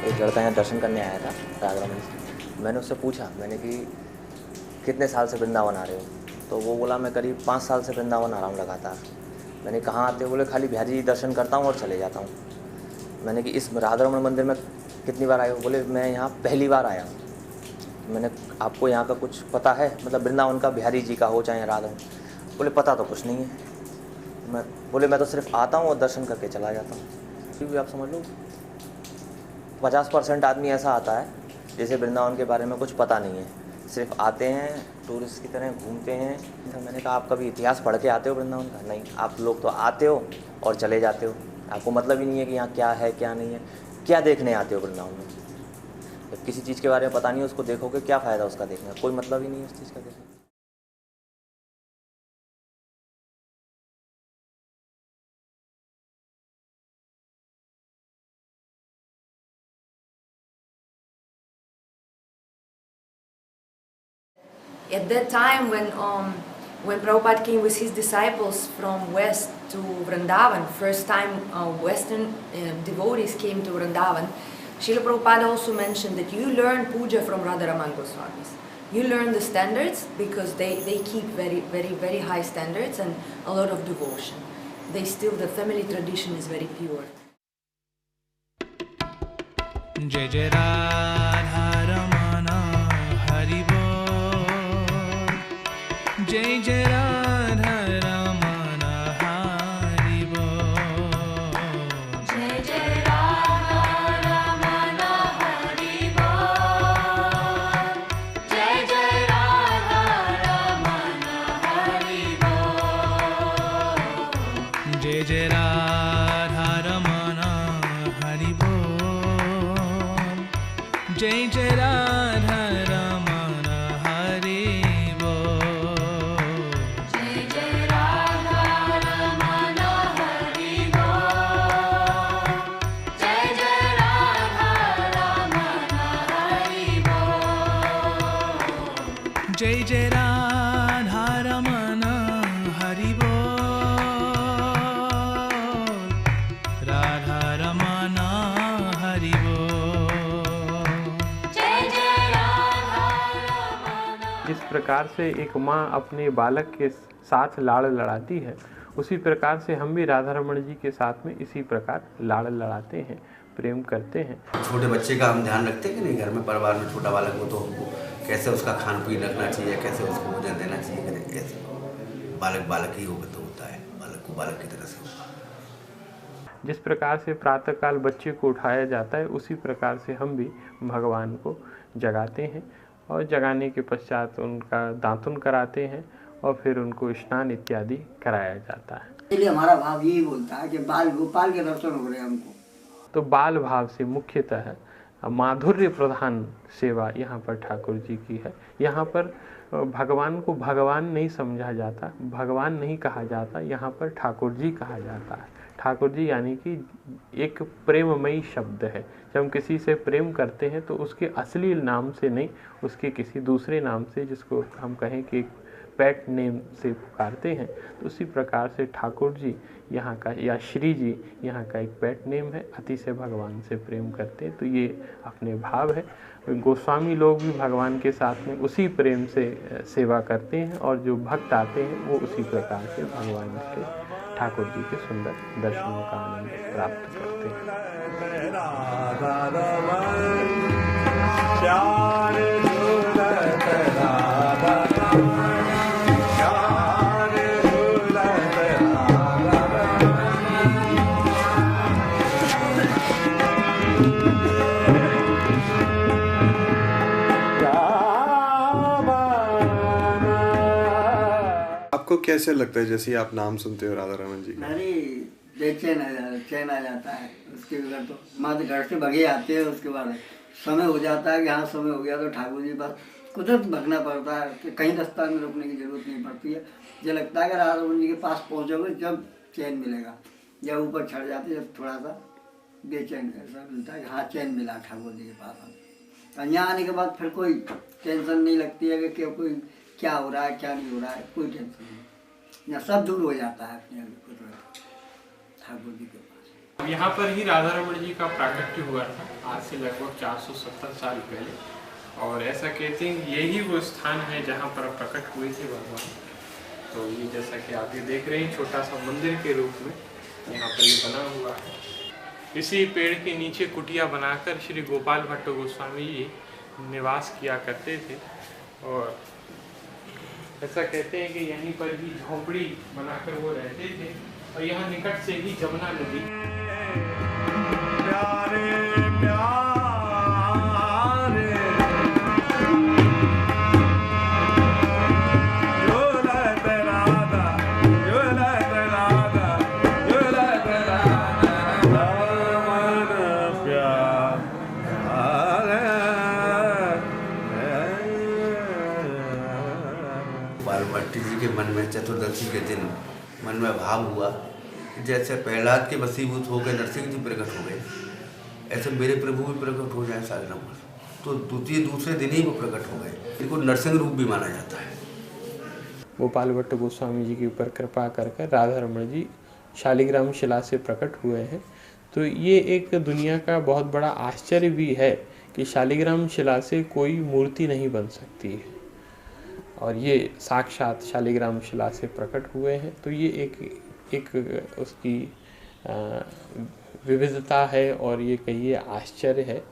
एक लड़का यहाँ दर्शन करने आया था राधा रमन से। मैंने उससे पूछा, मैंने कि कितने साल से वृंदावन आ रहे हो? तो वो बोला मैं करीब 5 साल से वृंदावन आ रहा हूँ लगातार। मैंने कहाँ आते हो? बोले खाली बिहारी जी दर्शन करता हूँ और चले जाता हूँ। मैंने कि इस राधा रमन मंदिर में कितनी बार आए हो? बोले मैं यहाँ पहली बार आया हूँ। मैंने आपको यहाँ का कुछ पता है, मतलब वृंदावन का, बिहारी जी का हो चाहे राधा? बोले पता तो कुछ नहीं है। बोले मैं तो सिर्फ आता हूँ और दर्शन करके चला जाता हूँ। क्योंकि आप समझ लो 50% आदमी ऐसा आता है जैसे वृंदावन के बारे में कुछ पता नहीं है, सिर्फ आते हैं टूरिस्ट की तरह घूमते हैं। तो मैंने कहा आप कभी इतिहास पढ़ के आते हो वृंदावन का? नहीं, आप लोग तो आते हो और चले जाते हो, आपको मतलब ही नहीं है कि यहाँ क्या है क्या नहीं है, क्या देखने आते हो वृंदावन में। जब किसी चीज़ के बारे में पता नहीं है उसको देखोगे, क्या फ़ायदा उसका देखने का? कोई मतलब ही नहीं है उस चीज़ का देखने का। At that time when Prabhupada came with his disciples from west to Vrindavan, first time Western devotees came to Vrindavan, Srila Prabhupada also mentioned that you learn puja from Radharaman Goswamis. You learn the standards because they keep very high standards and a lot of devotion. The family tradition is very pure. Jai Jai Radha Ramana Hari Bol. Jai Jai Radha Ramana Hari Bol. Jai Jai Radha Ramana Hari Bol. Jai Jai Radha Ramana Hari Bol. Jai Jai Radha Ramana Hari Bol. Jai Jai Radha Ramana Hari Bol. Jai Jai Radha Ramana Hari Bol. Jai Jai Radha Ramana Hari Bol. Jai Jai Radha Ramana Hari Bol. Radha Ramana Hari Bol. Jai Jai Radha Ramana. जिस प्रकार से एक माँ अपने बालक के साथ लाड़ लड़ाती है, उसी प्रकार से हम भी राधा रमन जी के साथ में इसी प्रकार लाड़ लड़ाते हैं, प्रेम करते हैं। छोटे बच्चे का हम ध्यान रखते हैं कि नहीं? घर में परिवार में छोटा बालक हो तो हमको कैसे उसका खान पीन रखना चाहिए, कैसे उसको भोजन देना चाहिए, कैसे बालक बालक ही होगा तो होता है, बालक को बालक की तरह से होगा। जिस प्रकार से प्रातःकाल बच्चे को उठाया जाता है, उसी प्रकार से हम भी भगवान को जगाते हैं और जगाने के पश्चात उनका दातुन कराते हैं और फिर उनको स्नान इत्यादि कराया जाता है। इसलिए हमारा भाव यही बोलता है कि बाल गोपाल के दर्शन हो रहे हैं हमको। तो बाल भाव से मुख्यतः माधुर्य प्रधान सेवा यहाँ पर ठाकुर जी की है। यहाँ पर भगवान को भगवान नहीं समझा जाता, भगवान नहीं कहा जाता, यहाँ पर ठाकुर जी कहा जाता है। ठाकुर जी यानी कि एक प्रेममयी शब्द है। जब हम किसी से प्रेम करते हैं तो उसके असली नाम से नहीं, उसके किसी दूसरे नाम से, जिसको हम कहें कि एक पेट नेम से पुकारते हैं, तो उसी प्रकार से ठाकुर जी यहाँ का या श्री जी यहाँ का एक पेट नेम है। अति से भगवान से प्रेम करते हैं, तो ये अपने भाव है। गोस्वामी लोग भी भगवान के साथ में उसी प्रेम से सेवा करते हैं और जो भक्त आते हैं वो उसी प्रकार से भगवान के ठाकुर जी के सुंदर दर्शनों का आनंद प्राप्त करते हैं। आपको कैसे लगता है जैसे ही आप नाम सुनते हो राधा रमन जी का? अरे चैन आ जाता है उसके बगैर तो माँ घर से भगे आते हैं। उसके बाद समय हो जाता है कि हाँ समय हो गया तो ठाकुर जी पास कुदरत भगना पड़ता है कि कहीं रास्ता में रुकने की जरूरत नहीं पड़ती है। जो लगता है कि राधा रमन जी के पास पहुँचोगे जब चैन मिलेगा, जब ऊपर चढ़ जाते जब थोड़ा सा बेचैन ऐसा मिलता है कि हाँ चैन मिला ठाकुर जी के पास। यहाँ आने के बाद फिर कोई टेंशन नहीं लगती है कि कोई क्या हो रहा है क्या नहीं हो रहा है, कोई टेंशन नहीं, यहाँ सब दूर हो जाता है अपने आप ठाकुर जी के पास। यहाँ पर ही राधा रमण जी का प्राकट्य हुआ था आज से लगभग 470 साल पहले, और ऐसा कहते हैं यही वो स्थान है जहाँ पर प्रकट हुए थे भगवान। तो ये जैसा कि आप ये देख रहे हैं छोटा सा मंदिर के रूप में यहाँ पर ये बना हुआ है। इसी पेड़ के नीचे कुटिया बनाकर श्री गोपाल भट्ट गोस्वामी जी निवास किया करते थे, और ऐसा कहते हैं कि यहीं पर ही झोंपड़ी बनाकर वो रहते थे, और यहाँ निकट से ही जमुना नदी। प्यारे प्यारे भट्ट जी के मन में चतुर्दशी के दिन मन में भाव हुआ कि जैसे प्रहलाद के वसीभूत हो गए नरसिंह जी प्रकट हो गए, ऐसे मेरे प्रभु भी प्रकट हो जाए सारे नंबर। तो दूसरे दिन ही वो प्रकट हो गए, इनको नरसिंह रूप भी माना जाता है। गोपाल भट्ट गोस्वामी जी के ऊपर कृपा कर राधा रमण जी शालिग्राम शिला से प्रकट हुए हैं। तो ये एक दुनिया का बहुत बड़ा आश्चर्य भी है कि शालिग्राम शिला से कोई मूर्ति नहीं बन सकती है, और ये साक्षात शालिग्राम शिला से प्रकट हुए हैं। तो ये एक उसकी विविधता है, और ये कहिए आश्चर्य है।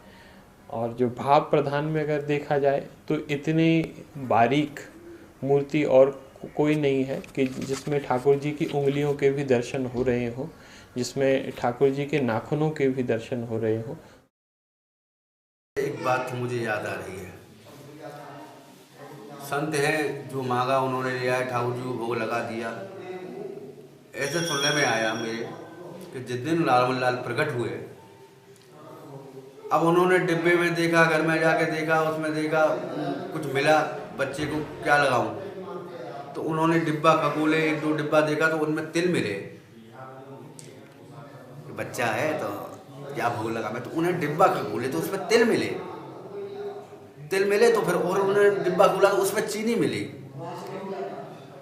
और जो भाव प्रधान में अगर देखा जाए तो इतनी बारीक मूर्ति और कोई नहीं है कि जिसमें ठाकुर जी की उंगलियों के भी दर्शन हो रहे हों, जिसमें ठाकुर जी के नाखूनों के भी दर्शन हो रहे हों। एक बात मुझे याद आ रही है, संत हैं जो मांगा उन्होंने लिया है, ठाकुर जी को भोग लगा दिया। ऐसे सुनने में आया मेरे कि जिस दिन लाल प्रकट हुए, अब उन्होंने डिब्बे में देखा, घर में जाके देखा, उसमें देखा कुछ मिला, बच्चे को क्या लगाऊं, तो उन्होंने डिब्बा खगोले, 1-2 डिब्बा देखा तो उनमें तिल मिले। बच्चा है तो क्या भोग लगा मैं, तो उन्हें डिब्बा खगोले तो उसमें तिल मिले, तो फिर और उन्होंने डिब्बा खोला तो उसमें चीनी मिली।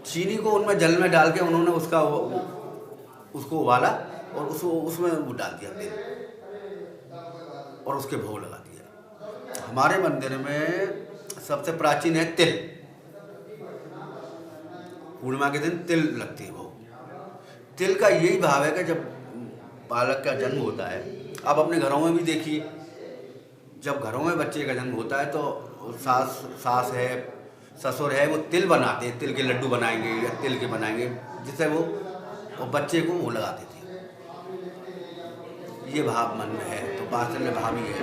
चीनी को उनमें जल में डाल के उन्होंने उसको उबाला और उसमें वो डाल दिया तेल, और उसके भोग लगा दिया। हमारे मंदिर में सबसे प्राचीन है तिल, पूर्णिमा के दिन तिल लगती है भोग। तिल का यही भाव है कि जब बालक का जन्म होता है, आप अपने घरों में भी देखिए, जब घरों में बच्चे का जन्म होता है तो सास है, ससुर है, वो तिल बनाते हैं, तिल के लड्डू बनाएंगे या तिल के बनाएंगे, जिससे वो बच्चे को वो लगा देते हैं। ये भाव मन में है, तो वात्सल्य भाव ही है।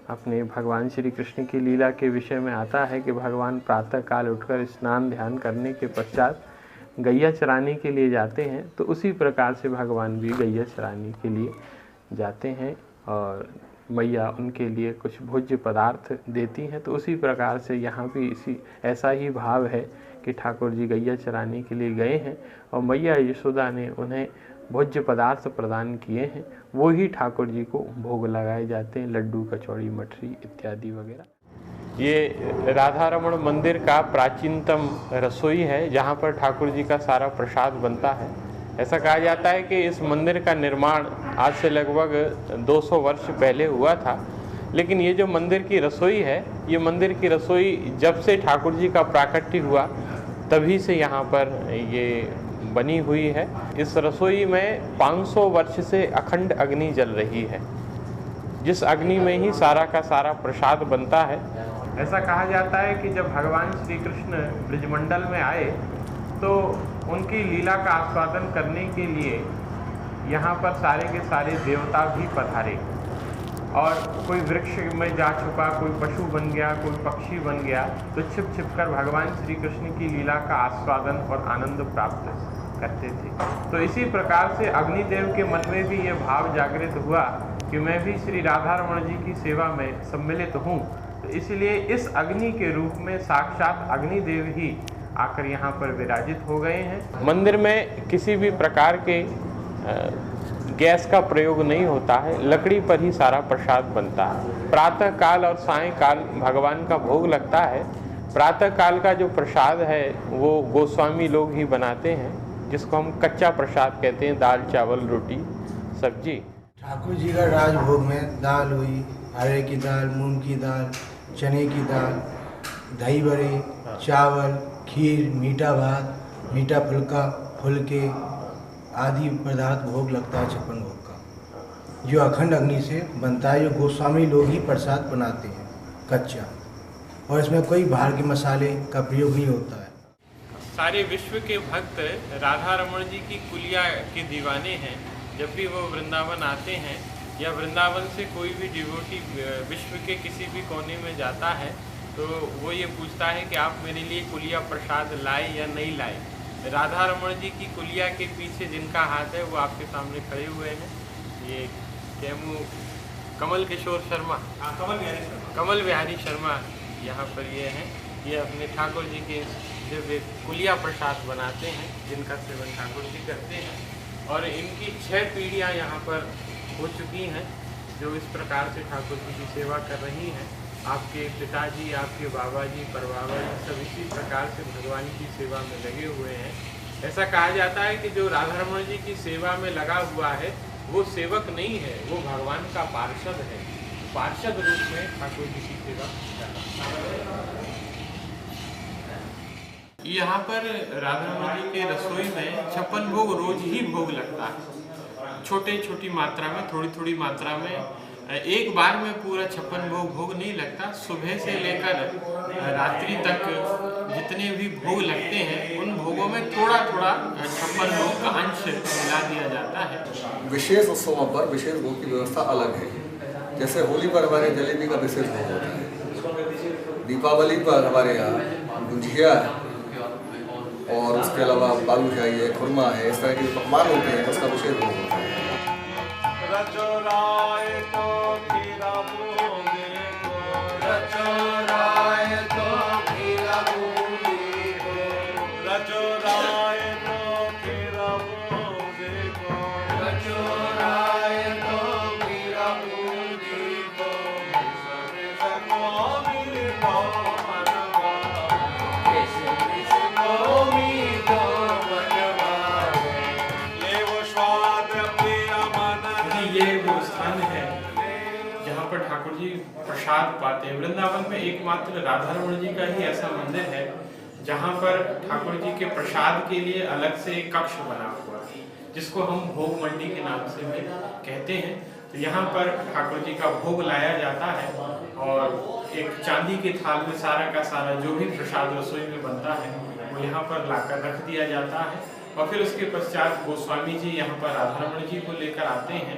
अपने भगवान श्री कृष्ण की लीला के विषय में आता है कि भगवान प्रातः काल उठकर स्नान ध्यान करने के पश्चात गैया चराने के लिए जाते हैं। तो उसी प्रकार से भगवान भी गैया चराने के लिए जाते हैं, और मैया उनके लिए कुछ भोज्य पदार्थ देती हैं। तो उसी प्रकार से यहाँ भी ऐसा ही भाव है कि ठाकुर जी गैया चराने के लिए गए हैं, और मैया यशोदा ने उन्हें भोज्य पदार्थ प्रदान किए हैं। वो ही ठाकुर जी को भोग लगाए जाते हैं, लड्डू, कचौड़ी, मठरी इत्यादि वगैरह। ये राधा रमण मंदिर का प्राचीनतम रसोई है, जहाँ पर ठाकुर जी का सारा प्रसाद बनता है। ऐसा कहा जाता है कि इस मंदिर का निर्माण आज से लगभग 200 वर्ष पहले हुआ था, लेकिन ये जो मंदिर की रसोई है, ये मंदिर की रसोई जब से ठाकुर जी का प्राकट्य हुआ तभी से यहाँ पर ये बनी हुई है। इस रसोई में 500 वर्ष से अखंड अग्नि जल रही है, जिस अग्नि में ही सारा का सारा प्रसाद बनता है। ऐसा कहा जाता है कि जब भगवान श्री कृष्ण ब्रजमंडल में आए तो उनकी लीला का आस्वादन करने के लिए यहाँ पर सारे के सारे देवता भी पधारे, और कोई वृक्ष में जा छुपा, कोई पशु बन गया, कोई पक्षी बन गया, तो छिप छिप कर भगवान श्री कृष्ण की लीला का आस्वादन और आनंद प्राप्त करते थे। तो इसी प्रकार से अग्निदेव के मन में भी ये भाव जागृत हुआ कि मैं भी श्री राधा रमण जी की सेवा में सम्मिलित हूँ। तो इसलिए इस अग्नि के रूप में साक्षात अग्निदेव ही आकर यहाँ पर विराजित हो गए हैं। मंदिर में किसी भी प्रकार के गैस का प्रयोग नहीं होता है, लकड़ी पर ही सारा प्रसाद बनता है। प्रातः काल और सायंकाल भगवान का भोग लगता है। प्रातः काल का जो प्रसाद है वो गोस्वामी लोग ही बनाते हैं, जिसको हम कच्चा प्रसाद कहते हैं, दाल चावल रोटी सब्जी। ठाकुर जी का राजभोग में दाल हुई, अरहर की दाल, मूंग की दाल, चने की दाल, दही बड़े, चावल, खीर, मीठा भात, मीठा फुलके आदि पदार्थ भोग लगता है 56 भोग का, जो अखंड अग्नि से बनता है, जो गोस्वामी लोग ही प्रसाद बनाते हैं कच्चा, और इसमें कोई बाहर के मसाले का प्रयोग नहीं होता है। सारे विश्व के भक्त राधा रमण जी की कुलिया के दीवाने हैं। जब भी वो वृंदावन आते हैं या वृंदावन से कोई भी डिवोटी विश्व के किसी भी कोने में जाता है तो वो ये पूछता है कि आप मेरे लिए कुलिया प्रसाद लाए या नहीं लाए। राधा रमण जी की कुलिया के पीछे जिनका हाथ है वो आपके सामने खड़े हुए हैं। ये कैमू कमल किशोर शर्मा, कमल बिहारी शर्मा यहाँ पर ये हैं। ये अपने ठाकुर जी के दिव्य कुलिया प्रसाद बनाते हैं, जिनका सेवन ठाकुर जी करते हैं। और इनकी 6 पीढ़ियाँ यहाँ पर हो चुकी हैं, जो इस प्रकार से ठाकुर जी की सेवा कर रही हैं। आपके पिताजी, आपके बाबा जी, परबाबा जी सब इसी प्रकार से भगवान की सेवा में लगे हुए हैं। ऐसा कहा जाता है कि जो राधा रमण जी की सेवा में लगा हुआ है वो सेवक नहीं है, वो भगवान का पार्षद है। पार्षद रूप में ठाकुर जी की सेवा कर रहा है। यहाँ पर राधा रमण जी के रसोई में 56 भोग रोज ही भोग लगता है, छोटी मात्रा में, थोड़ी मात्रा में। एक बार में पूरा 56 भोग नहीं लगता। सुबह से लेकर रात्रि तक जितने भी भोग लगते हैं उन भोगों में थोड़ा 56 भोग का अंश मिला दिया जाता है। विशेष उत्सवों पर विशेष भोग की व्यवस्था अलग है। जैसे होली पर हमारे जलेबी का विशेष भोग होता है, दीपावली पर हमारे यहाँ गुजिया है, और उसके अलावा बालूशाही है, खुरमा है, इस तरह के पकवान होते हैं, उसका विशेष भोग होता है। रचोराय तो खीरा बूंदी को, रचोराय तो खीरा बूंदी को, रचोराय तो खीरा बूंदी को, रचोराय तो खीरा बूंदी को, स्वामी तो मनवा, स्वामी तो मनवा, ले वो स्वाद प्रिय मन। ये वो स्थान है जहाँ पर ठाकुर जी प्रसाद पाते हैं। वृंदावन में एकमात्र राधा रमण जी का ही ऐसा मंदिर है जहाँ पर ठाकुर जी के प्रसाद के लिए अलग से एक कक्ष बना हुआ है, जिसको हम भोग मंडी के नाम से भी कहते हैं। तो यहाँ पर ठाकुर जी का भोग लाया जाता है और एक चांदी के थाल में सारा का सारा जो भी प्रसाद रसोई में बनता है वो यहाँ पर लाकर रख दिया जाता है। और फिर उसके पश्चात गोस्वामी जी यहाँ पर राधा रमण जी को लेकर आते हैं।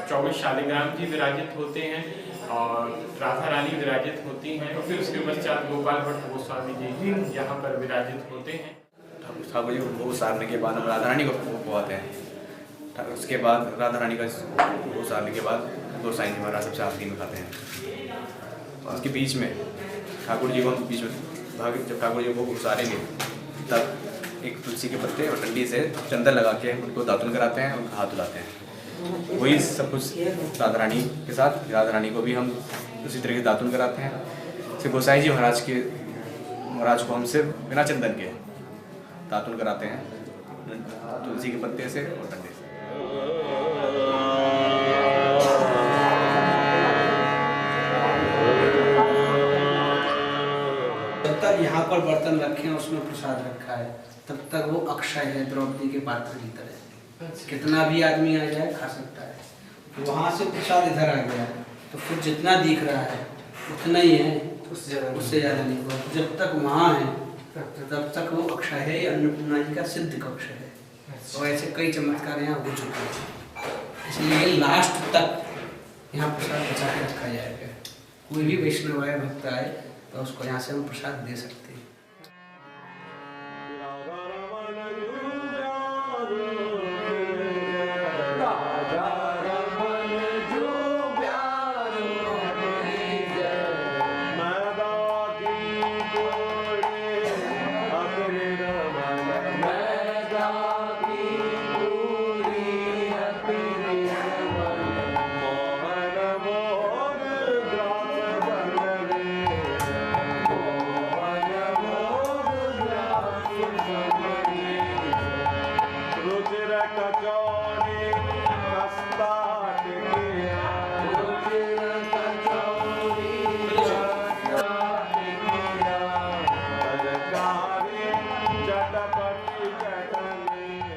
24 शालिग्राम जी विराजित होते हैं और राधा रानी विराजित होती हैं। और फिर उसके पश्चात गोपाल भट्ट गोस्वामी जी यहाँ पर विराजित होते हैं। ठाकुर जी को भोग सारने के बाद हम राधा रानी को भोग पवाते हैं। उसके बाद राधा रानी का भोग सारने के बाद गोसाई जी महाराज सबसे आखिरी में खाते हैं। और उसके बीच में ठाकुर जी को हम बीच में जब ठाकुर जी को भोग सारेंगे तब एक तुलसी के पत्ते और डंडी से चंदन लगा के उनको दातुन कराते हैं, उनका हाथ धुलाते हैं। वही सब कुछ राधा रानी के साथ, राधा रानी को भी हम उसी तरह के दातुन कराते हैं। फिर गोसाई जी महाराज को हम सिर्फ बिना चंदन के दातुन कराते हैं, तुलसी के पत्ते से और डंडे से। जब तक यहाँ पर बर्तन रखे हैं उसमें प्रसाद रखा है तब तक वो अक्षय है, द्रौपदी के पात्र की तरह। कितना भी आदमी आ जाए खा सकता है। वहाँ से प्रसाद इधर आ गया है तो फिर जितना दिख रहा है उतना ही है, उससे ज़्यादा नहीं हुआ। जब तक वहाँ है तब तक वो अक्षय है। अन्नपूर्णा जी का सिद्ध कक्ष है और ऐसे कई चमत्कार यहाँ हो चुके हैं। इसलिए लास्ट तक यहाँ प्रसाद बचा के रखा जाएगा। कोई भी वैष्णव आए, भक्त आए तो उसको यहाँ से हम प्रसाद दे सकते हैं।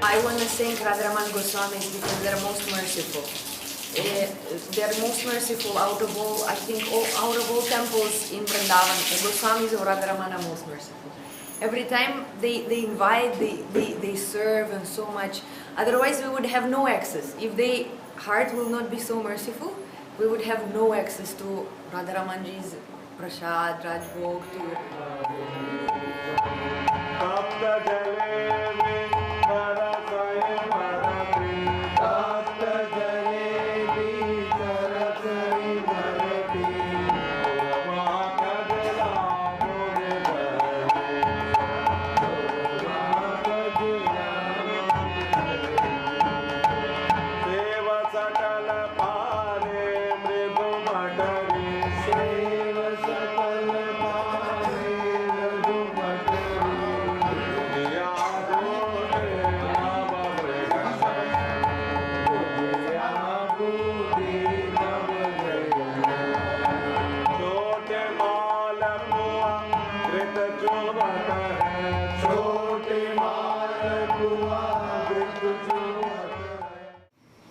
I want to thank Radharaman Goswamis because they're most merciful. They're most merciful out of all, I think, out of all temples in Vrindavan. The Goswamis of Radharaman are most merciful. Every time they invite, they serve and so much. Otherwise, we would have no access. If their heart will not be so merciful, we would have no access to Radharamanji's prasad, Rajbhog,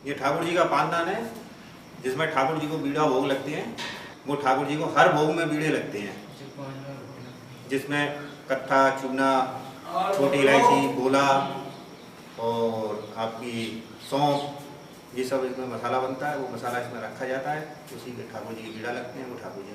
ये ठाकुर जी का पानदान है जिसमें ठाकुर जी को बीड़ा भोग लगते हैं। वो ठाकुर जी को हर भोग में बीड़े लगते हैं, जिसमें कत्था, चूना, छोटी इलायची, गोला और आपकी सौंफ, ये सब इसमें मसाला बनता है। वो मसाला इसमें रखा जाता है, उसी के ठाकुर जी की बीड़ा लगते हैं। वो ठाकुर जी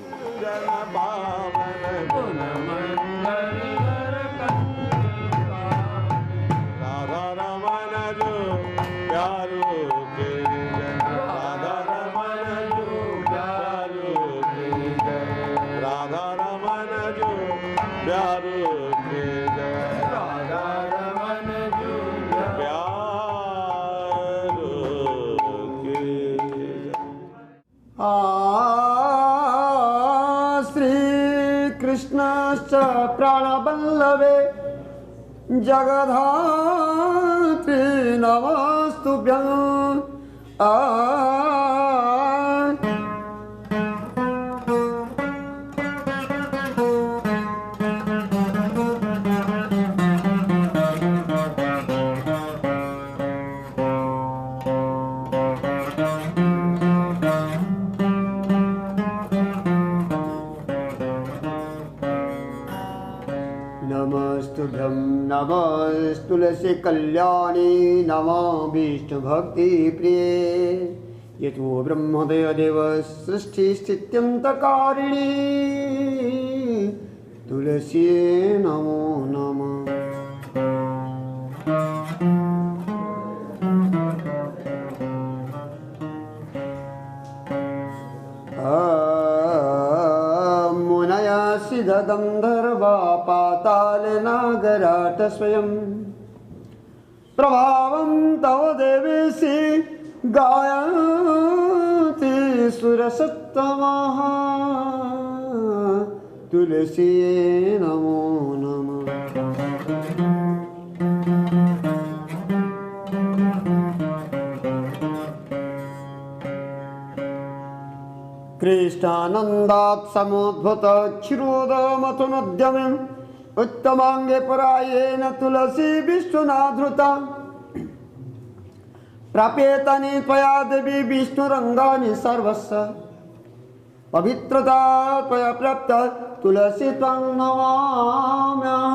श्रीकृष्णश्च प्राणवल्लभे जगधात्री नमस्तुभ्यं। नमस्तुभ्यं नमस्तुलसी कल्याणी नमो विष्णु भक्ति प्रिये यतो ब्रह्मदेव देव सृष्टि स्थित्यन्तकारिणी तुलसी नमो नमः। मुनया सिद्ध गंधर्वा पाताल नागराट स्वयं प्रभावं तव देवेशि गायन्ति सुरसत्तमः तुलसी नमो नमः। कृष्णानन्दात् समुद्भूत क्षीरोदमथुनोद्यमे उत्तमांगे परायेन तुलसी विश्वनाधृता प्राप्येतानि त्वया देवी विष्णुरङ्गानि सर्वस्य पवित्रता त्वया प्राप्त तुलसी त्वं नमाम्यहं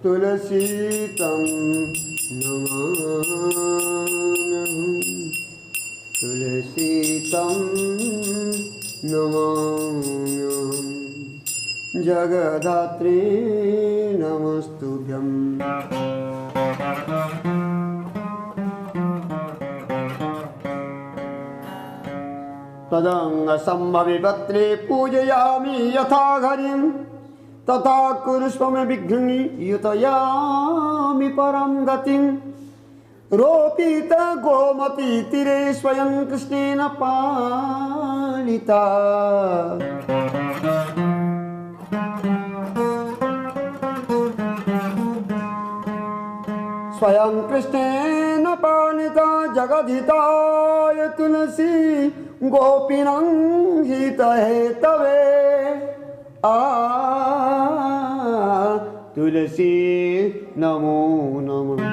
तुलसी त्वं नमाम्यहम्। तुलसीतं नमाम्यहं जगद्धात्री नमस्तुभ्यं तदङ्गसम्भविपत्रे पूजयामि यथा हरिं तथा कुरुष्वमे विघ्नि युतयामि परं गतिं रोपित गोमती तीरे स्वयं कृष्णेन पालिता स्वयं कृष्णेन पालिता जगद्धिताय तुलसी गोपीनां हितहेतवे तुलसी नमो नमः।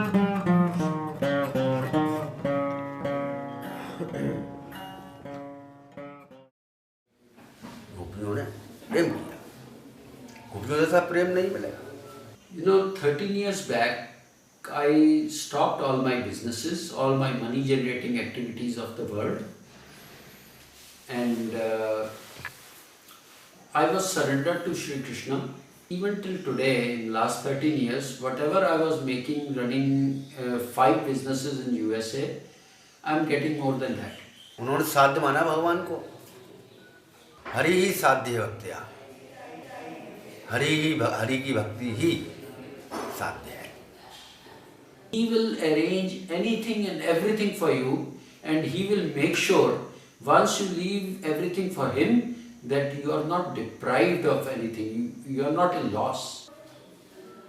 गोपियों ने प्रेम किया, गोपियों जैसा प्रेम नहीं मिलेगा। 13 years back, I stopped all my businesses, all my money generating activities of the world, and I was surrendered to Sri Krishna. Even till today, in last 13 years, whatever I was making, running 5 businesses in USA, I am getting more than that. उन्होंने साध्य माना भगवान को, हरि ही साध्य भक्तिया, हरि की भक्ति ही साध्य है। He will arrange anything and everything for you, and he will make sure once you leave everything for him that you are not deprived of anything, you are not in loss.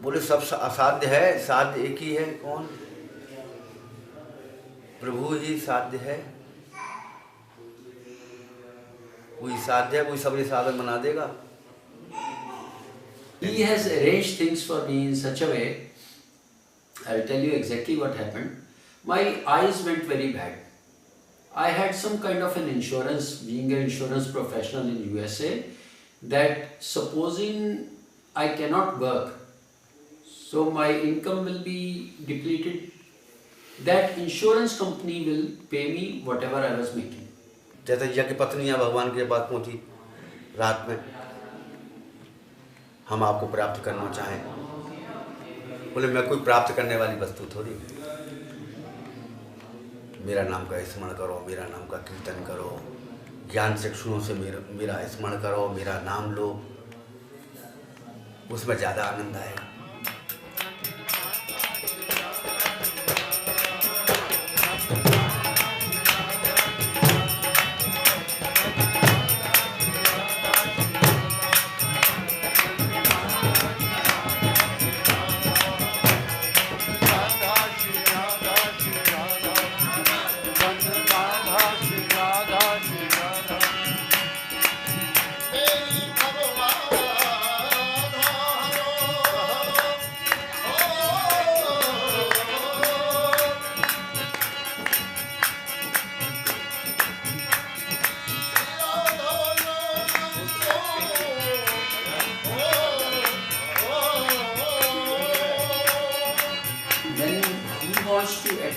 बोले सब असाध्य है, साध्य एक ही है, कौन? प्रभु ही साध्य है। कोई साध्य है, कोई सबके साधन बना देगा। He has arranged things for me in such a way. I will tell you exactly what happened. My eyes went very bad. I had some kind of an insurance, being an insurance professional in USA, that supposing I cannot work, so my income will be depleted, that insurance company will pay me whatever I was making. जैसे यज्ञ पत्नियां भगवान के पास पहुंची रात में, हम आपको प्राप्त करना चाहें। बोले मैं कोई प्राप्त करने वाली वस्तु थोड़ी, मेरा नाम का स्मरण करो, मेरा नाम का कीर्तन करो, ज्ञान चक्षुओं से मेरा स्मरण करो, मेरा नाम लो, उसमें ज़्यादा आनंद आएगा।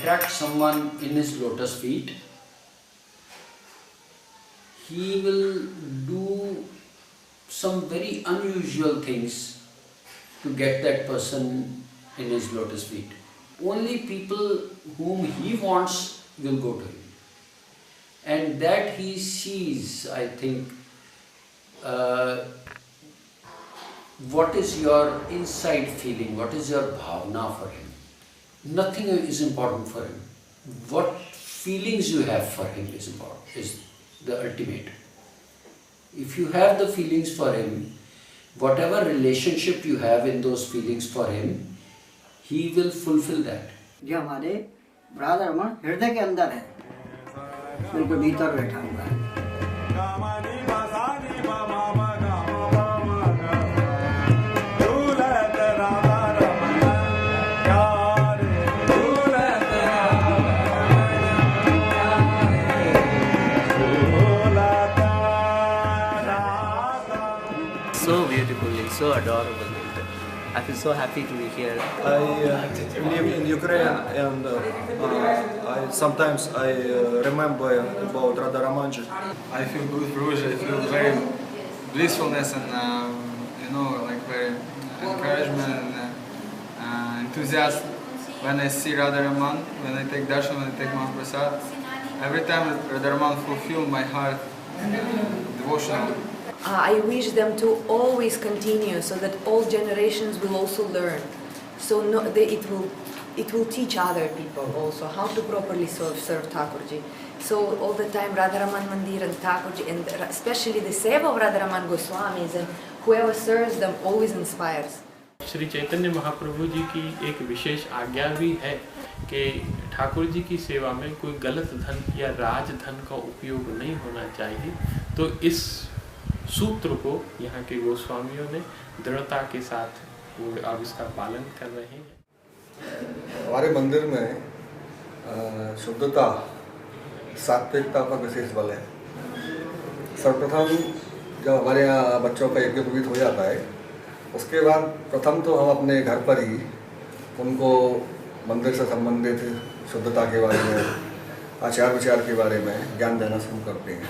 Attract someone in his lotus feet, he will do some very unusual things to get that person in his lotus feet. Only people whom he wants will go to him, and that he sees, I think, what is your inside feeling, what is your bhavna for him. Nothing is important for him. What feelings you have for him is important, is the ultimate. If you have the feelings for him, whatever relationship you have in those feelings for him, he will fulfill that. जो हमारे राधा रमन हृदय के अंदर है, बिल्कुल भीतर बैठा हुआ है। So beautiful, so adorable. I feel so happy to be here. I live in Ukraine, and sometimes I remember about Radharamanji. I feel good, Bruges. I feel very blissfulness and like very encouragement and enthusiasm when I see Radharaman, when I take darshan, when I take Mahaprasad. Every time Radharaman fulfills my heart devotional. I wish them to always continue so that all generations will also learn. So it will teach other people also how to properly serve Thakurji. So all the time Radharaman Mandir and Thakurji, and especially the seva of Radharaman Goswamis and whoever serves them always inspires. Shri Chaitanya Mahaprabhu ji की एक विशेष आज्ञा भी है कि ठाकुर जी की सेवा में कोई गलत धन या राजधन का उपयोग नहीं होना चाहिए। तो इस सूत्र को यहाँ के गोस्वामियों ने दृढ़ता के साथ वो अब इसका पालन कर रहे हैं। हमारे मंदिर में शुद्धता सात्विकता का विशेष बल है। सर्वप्रथम जब हमारे यहाँ बच्चों का यज्ञोपवीत हो जाता है, उसके बाद प्रथम तो हम अपने घर पर ही उनको मंदिर से संबंधित शुद्धता के बारे में, आचार विचार के बारे में ज्ञान देना शुरू करते हैं।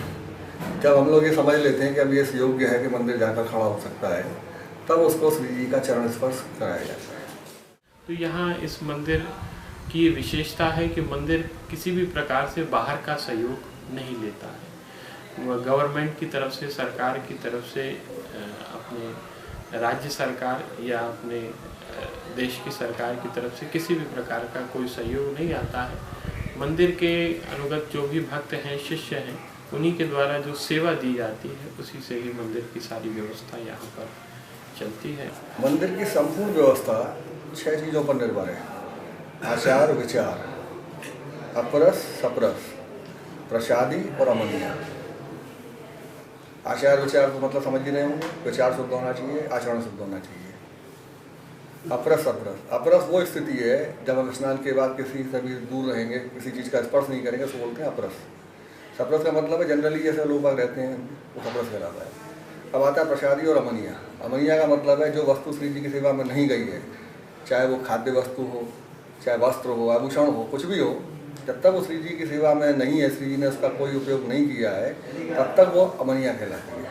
जब हम लोग ये समझ लेते हैं कि अब ये योग्य है कि मंदिर जाकर खड़ा हो सकता है, तब उसको श्री जी का चरण स्पर्श कराया जाता है। तो यहाँ इस मंदिर की विशेषता है कि मंदिर किसी भी प्रकार से बाहर का सहयोग नहीं लेता है। गवर्नमेंट की तरफ से, सरकार की तरफ से, अपने राज्य सरकार या अपने देश की सरकार की तरफ से किसी भी प्रकार का कोई सहयोग नहीं आता है। मंदिर के अनुगत जो भी भक्त हैं, शिष्य हैं, उन्हीं के द्वारा जो सेवा दी जाती है, उसी से ही मंदिर की सारी व्यवस्था यहाँ पर चलती है। मंदिर की संपूर्ण व्यवस्था 6 चीज़ों पर निर्भर है: आचार विचार, अपरस सपरस, प्रसादी और अमनिया। आचार विचार को मतलब समझ ही रहे होंगे। विचार शुद्ध होना चाहिए, आचरण शुद्ध होना चाहिए। अपरस सपरस, अपरस वो स्थिति है जब हम स्नान के बाद किसी से भी दूर रहेंगे, किसी चीज़ का स्पर्श नहीं करेंगे, उसको बोलते हैं अपरस। सपरस का मतलब है जनरली जैसे लोग रहते हैं, वो सपरस कहलाता है। अब आता है प्रसादी और अमनिया। अमनिया का मतलब है जो वस्तु श्री जी की सेवा में नहीं गई है, चाहे वो खाद्य वस्तु हो, चाहे वस्त्र हो, आभूषण हो, कुछ भी हो, जब तक वो श्री जी की सेवा में नहीं है, श्री जी ने उसका कोई उपयोग नहीं किया है, तब तक वो अमनिया कहलाती है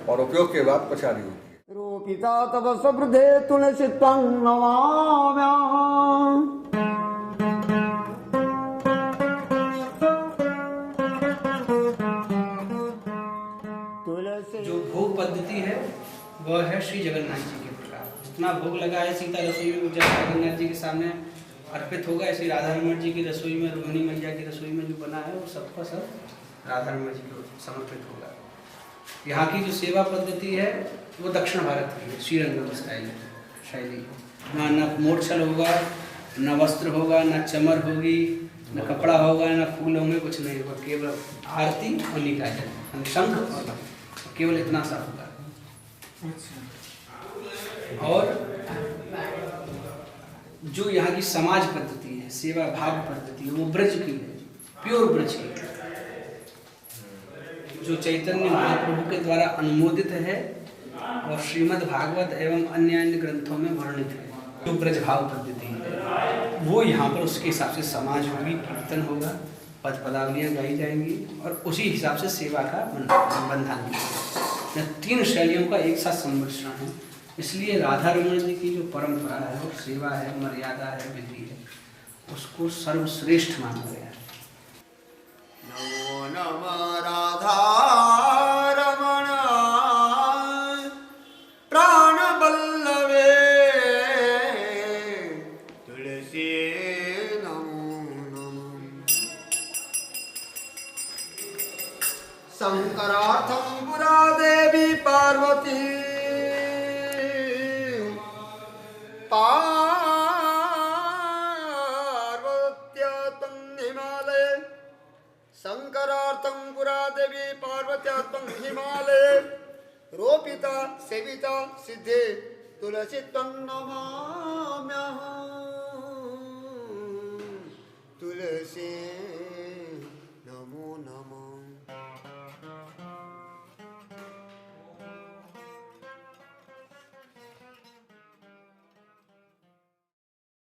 और उपयोग के बाद प्रसादी होती है। रोपिता तब सब्रधे तुलसी त्वं नमाम्याम्। जो भोग पद्धति है वह है श्री जगन्नाथ जी के प्रकार। जितना भोग लगा है सीता रसोई में, जब जगन्नाथ जी के सामने अर्पित होगा, ऐसे राधारमण जी की रसोई में, रोहिणी मैया की रसोई में जो बना है वो सबका सब राधारमण जी को समर्पित होगा। यहाँ की जो सेवा पद्धति है वो दक्षिण भारत की है, श्रीरंगम शैली। वहाँ न मोरछल होगा, न वस्त्र होगा, न चमर होगी, न कपड़ा होगा, न फूल होंगे, कुछ नहीं होगा, केवल आरती और निकाय शंख और केवल इतना सा होगा। और जो यहाँ की समाज पद्धति है, सेवा भाव पद्धति है, वो ब्रज की है, प्योर ब्रज की है, जो चैतन्य महाप्रभु के द्वारा अनुमोदित है और श्रीमद् भागवत एवं अन्य ग्रंथों में वर्णित है। जो ब्रज भाव पद्धति है वो यहाँ पर उसके हिसाब से समाज होगी, कीर्तन होगा, पद पदावलियाँ गाई जाएंगी और उसी हिसाब से सेवा का बंधन किया। 3 शैलियों का एक साथ सम्मिश्रण है। इसलिए राधा रमण जी की जो परंपरा है, वो सेवा है, मर्यादा है, विधि है, उसको सर्वश्रेष्ठ माना गया है। नमो नमः राधा रमण प्राण बल्लवे तुलसी नमो नमः। शंकरार्थं पुरा देवी पार्वती शंकरार्थं पुरा देवी पार्वत्यात्मं हिमालये रोपिता सेविता सिद्धे तुलसी त्वं नमामि।